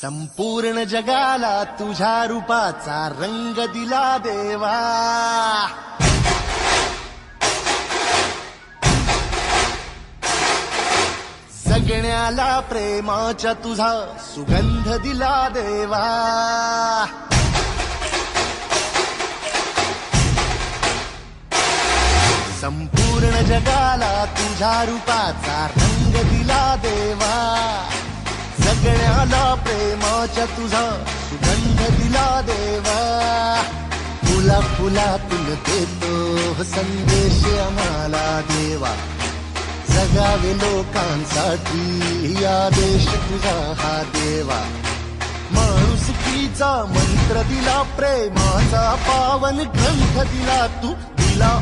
संपूर्ण जगाला तुझ्या रूपाचा रंग दिला देवा. जगण्याला प्रेमाच्या तुझा सुगंध दिला देवा. संपूर्ण जगाला तुझ्या रूपाचा रंग दिला देवा. जगण्याला प्रेमाच्या तुझा सुगंध दिला देवा. फुला फुलातून देतो संदेश आम्हाला देवा. जगावे लोकांसाठी आदेश तुझा हा देवा. माणुसकीचा मंत्र दिला, प्रेमाचा पावन ग्रंथ दिला, तू दिला